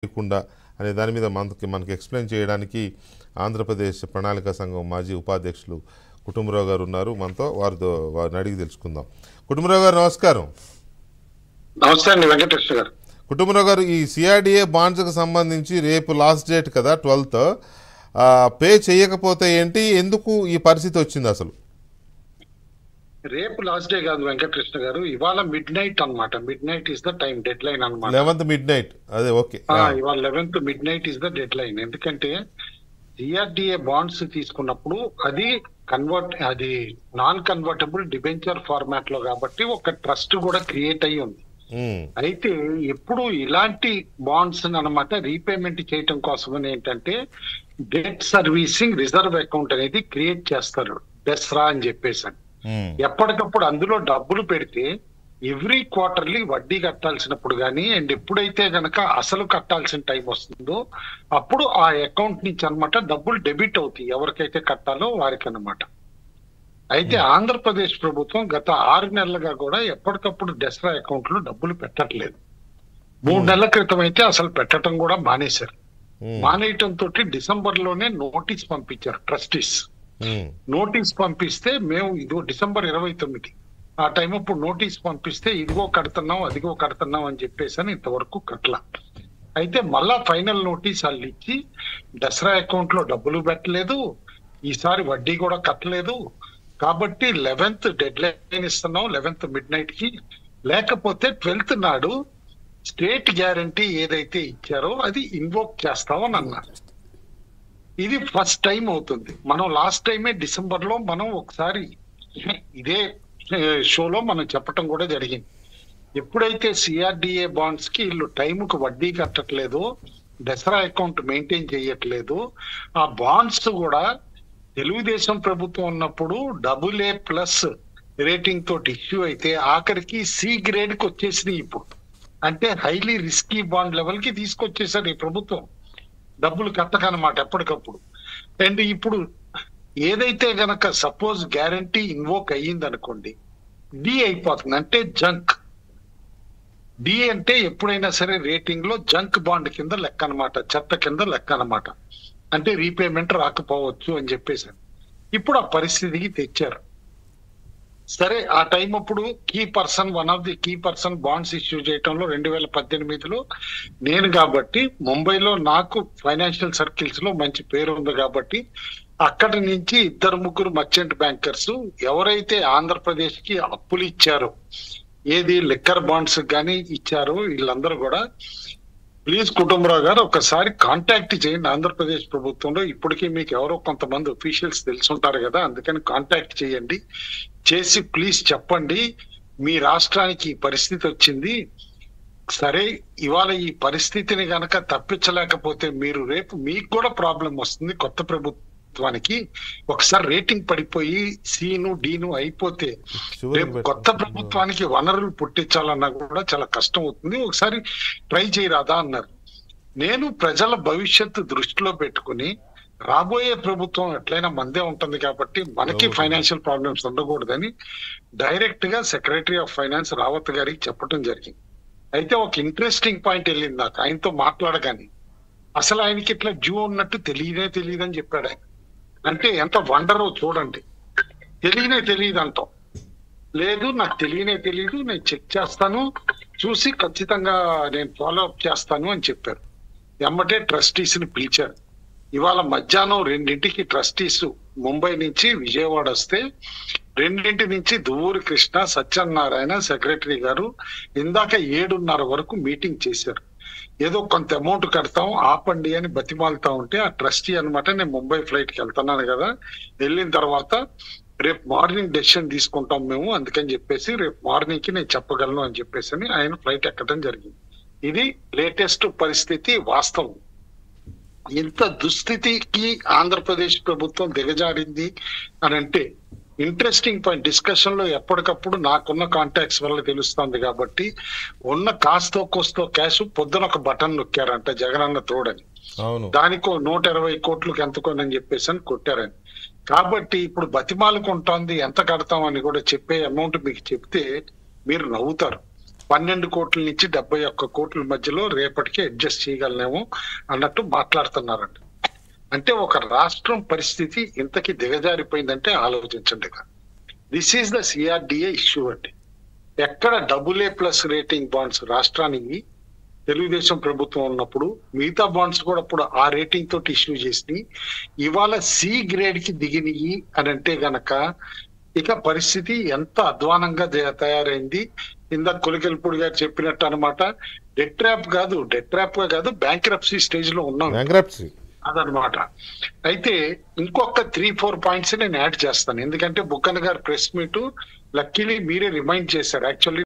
లేకుండా అనే దాని మీద మనకి ఎక్స్ప్లెయిన్ చేయడానికి ఆంధ్రప్రదేశ్ ప్రణాళిక సంఘం మాజీ ఉపాధ్యక్షులు కుటుంబరావు గారు ఉన్నారు మనతో. వారిని అడిగి తెలుసుకుందాం. కుటుంబరావు గారు నమస్కారం. నమస్తే అండి వెంకటేశ్వర గారు. కుటుంబరావు గారు, ఈ సిఆర్డిఏ బాండ్స్కి సంబంధించి రేపు లాస్ట్ డేట్ కదా 12th, పే చేయకపోతే ఏంటి, ఎందుకు ఈ పరిస్థితి వచ్చింది అసలు? రేపు లాస్ట్ డే కాదు వెంకటకృష్ణ గారు, ఇవాళ మిడ్ నైట్ అనమాట. Mid night is the time, dead line అనమాట. 11th midnight. అదే ఓకే, ఇవాళ 11th midnight is the dead line. ఎందుకంటే సిఆర్డిఏ బాండ్స్ తీసుకున్నప్పుడు అది నాన్ కన్వర్టబుల్ డిబెంచర్ ఫార్మాట్ లో కాబట్టి ఒక ట్రస్ట్ కూడా క్రియేట్ అయ్యి ఉంది. అయితే ఎప్పుడు ఇలాంటి బాండ్స్ అనమాట రీపేమెంట్ చేయటం కోసం ఏంటంటే డెట్ సర్వీసింగ్ రిజర్వ్ అకౌంట్ అనేది క్రియేట్ చేస్తారు, డెస్రా అని చెప్పేసి. ఎప్పటికప్పుడు అందులో డబ్బులు పెడితే ఎవ్రీ క్వార్టర్లీ వడ్డీ కట్టాల్సినప్పుడు కానీ అండ్ ఎప్పుడైతే గనక అసలు కట్టాల్సిన టైం వస్తుందో అప్పుడు ఆ అకౌంట్ నుంచి అనమాట డబ్బులు డెబిట్ అవుతాయి ఎవరికైతే కట్టాలో వారికి అనమాట. అయితే ఆంధ్రప్రదేశ్ ప్రభుత్వం గత 6 నెలలుగా కూడా ఎప్పటికప్పుడు డెస్రా అకౌంట్ లో డబ్బులు పెట్టట్లేదు. 3 నెలల క్రితం అయితే అసలు పెట్టడం కూడా మానేశారు. మానేయటం తోటి డిసెంబర్ లోనే నోటీస్ పంపించారు ట్రస్టీస్. నోటీస్ పంపిస్తే మేము ఇదిగో December 29 ఆ టైం అప్పుడు నోటీస్ పంపిస్తే ఇదిగో కడుతున్నాం అదిగో కడుతున్నాం అని చెప్పేసి అని ఇంతవరకు కట్టల. అయితే మళ్ళా ఫైనల్ నోటీస్ వాళ్ళు ఇచ్చి దసరా అకౌంట్ లో డబ్బులు పెట్టలేదు, ఈసారి వడ్డీ కూడా కట్టలేదు, కాబట్టి 11th డెడ్ లైన్ ఇస్తున్నాం 11th midnight కి, లేకపోతే 12th నాడు స్టేట్ గ్యారంటీ ఏదైతే ఇచ్చారో అది ఇన్వోక్ చేస్తామని అన్నారు. ఇది ఫస్ట్ టైం అవుతుంది. మనం లాస్ట్ టైమే డిసెంబర్ లో మనం ఒకసారి ఇదే షోలో మనం చెప్పటం కూడా జరిగింది. ఎప్పుడైతే సిఆర్డిఏ బాండ్స్ కి వీళ్ళు టైంకు వడ్డీ కట్టట్లేదు, దసరా అకౌంట్ మెయింటైన్ చేయట్లేదు, ఆ బాండ్స్ కూడా తెలుగుదేశం ప్రభుత్వం ఉన్నప్పుడు AA+ రేటింగ్ తోటి ఇష్యూ అయితే ఆఖరికి C గ్రేడ్ కి వచ్చేసినాయి. ఇప్పుడు అంటే హైలీ రిస్కీ బాండ్ లెవెల్ కి తీసుకొచ్చేసారు ఈ ప్రభుత్వం డబ్బులు కట్టకనమాట ఎప్పటికప్పుడు. అండ్ ఇప్పుడు ఏదైతే గనక సపోజ్ గ్యారంటీ ఇన్వోక్ అయ్యింది అనుకోండి, డి అయిపోతుంది, అంటే జంక్. డి అంటే ఎప్పుడైనా సరే రేటింగ్ లో జంక్ బాండ్ కింద లెక్క అనమాట, చెత్త కింద లెక్క అనమాట. అంటే రీపేమెంట్ రాకపోవచ్చు అని చెప్పేసి ఇప్పుడు ఆ పరిస్థితికి తెచ్చారు. సరే, ఆ టైం అప్పుడు one of the key person bonds issue చేయటంలో 2018లో నేను కాబట్టి ముంబైలో నాకు ఫైనాన్షియల్ సర్కిల్స్ లో మంచి పేరు ఉంది కాబట్టి అక్కడి నుంచి 2-3 మర్చెంట్ బ్యాంకర్స్ ఎవరైతే ఆంధ్రప్రదేశ్ కి అప్పులు ఇచ్చారో, ఏది లిక్కర్ బాండ్స్ కానీ ఇచ్చారో, వీళ్ళందరూ కూడా ప్లీజ్ కుటుంబరావు గారు ఒకసారి కాంటాక్ట్ చేయండి ఆంధ్రప్రదేశ్ ప్రభుత్వంలో. ఇప్పటికీ మీకు ఎవరో కొంతమంది ఒఫీషియల్స్ తెలుసుంటారు కదా, అందుకని కాంటాక్ట్ చేయండి, చేసి ప్లీజ్ చెప్పండి మీ రాష్ట్రానికి ఈ పరిస్థితి వచ్చింది, సరే ఇవాళ ఈ పరిస్థితిని గనక తప్పించలేకపోతే మీరు రేపు మీకు కూడా ప్రాబ్లం వస్తుంది. కొత్త ప్రభుత్వానికి ఒకసారి రేటింగ్ పడిపోయి సీను డీను అయిపోతే రేపు కొత్త ప్రభుత్వానికి వనరులు పుట్టించాలన్నా కూడా చాలా కష్టం అవుతుంది, ఒకసారి ట్రై చేయరాదా అన్నారు. నేను ప్రజల భవిష్యత్తు దృష్టిలో పెట్టుకుని రాబోయే ప్రభుత్వం ఎట్లయినా మందే ఉంటుంది కాబట్టి మనకి ఫైనాన్షియల్ ప్రాబ్లమ్స్ ఉండకూడదని డైరెక్ట్ గా సెక్రటరీ ఆఫ్ ఫైనాన్స్ రావత్ గారికి చెప్పడం జరిగింది. అయితే ఒక ఇంట్రెస్టింగ్ పాయింట్ వెళ్ళింది నాకు ఆయనతో మాట్లాడగానే. అసలు ఆయనకి ఇట్లా డ్యూ ఉన్నట్టు తెలియదని చెప్పాడు ఆయన. అంటే ఎంత వండరో చూడండి, తెలియదు అంటాం. లేదు నాకు తెలియదు, నేను చెక్ చేస్తాను, చూసి ఖచ్చితంగా నేను ఫాలో అప్ చేస్తాను అని చెప్పారు. ఎమ్మటే ట్రస్టీస్ ని పిలిచారు. ఇవాళ మధ్యాహ్నం 2ంటికి ట్రస్టీస్ ముంబై నుంచి విజయవాడ వస్తే 2 నుంచి దువ్వూరి కృష్ణ, సత్యనారాయణ సెక్రటరీ గారు ఇందాక 7:30 వరకు మీటింగ్ చేశారు. ఏదో కొంత అమౌంట్ కడతాం ఆపండి అని బతిమాలుతా ఉంటే ఆ ట్రస్టీ అనమాట, నేను ముంబై ఫ్లైట్ కి వెళ్తున్నాను కదా, వెళ్ళిన తర్వాత రేపు మార్నింగ్ డెసిషన్ తీసుకుంటాం మేము, అందుకని చెప్పేసి రేపు మార్నింగ్ కి నేను చెప్పగలను అని చెప్పేసి అని ఆయన ఫ్లైట్ ఎక్కడం జరిగింది. ఇది లేటెస్ట్ పరిస్థితి, వాస్తవం. ఇంత దుస్థితికి ఆంధ్రప్రదేశ్ ప్రభుత్వం దిగజారింది అని అంటే ఇంట్రెస్టింగ్ పాయింట్. డిస్కషన్ లో ఎప్పటికప్పుడు నాకున్న కాంటాక్ట్స్ వల్ల తెలుస్తుంది కాబట్టి ఉన్న కాస్తో కోస్తో క్యాష్ పొద్దున ఒక బటన్ నొక్కారంట జగనన్న తోడని, దానికో 120 కోట్లకు ఎంతకోనని చెప్పేసి అని కొట్టారని. కాబట్టి ఇప్పుడు బతిమాలకు ఉంటుంది ఎంత కడతాం అని కూడా చెప్పే అమౌంట్ మీకు చెప్తే మీరు నవ్వుతారు. 12 కోట్ల నుంచి 71 కోట్ల మధ్యలో రేపటికి అడ్జస్ట్ చేయగలనేమో అన్నట్టు మాట్లాడుతున్నారండి. అంటే ఒక రాష్ట్రం పరిస్థితి ఇంతకి దిగజారిపోయిందంటే ఆలోచించండి. This is the CRDA issue అండి. ఎక్కడ AA+ రేటింగ్ బాండ్స్ రాష్ట్రానికి తెలుగుదేశం ప్రభుత్వం ఉన్నప్పుడు మిగతా బాండ్స్ కూడా ఇప్పుడు ఆ రేటింగ్ తోటి ఇష్యూ చేసి ఇవాళ C గ్రేడ్ కి దిగినయి అని అంటే గనక ఇక పరిస్థితి ఎంత అధ్వానంగా తయారైంది. ఇందాక కొలికెల్పూడి గారు చెప్పినట్టు అనమాట, డెట్ ట్రాప్ గా కాదు బ్యాంక్రప్సీ స్టేజ్ లో ఉన్నాం అదనమాట. అయితే ఇంకొక 3-4 పాయింట్స్ నేను యాడ్ చేస్తాను, ఎందుకంటే బుక్కన్న గారు ప్రెస్ మీట్ లక్కీలీ మీరే రిమైండ్ చేశారు. యాక్చువల్లీ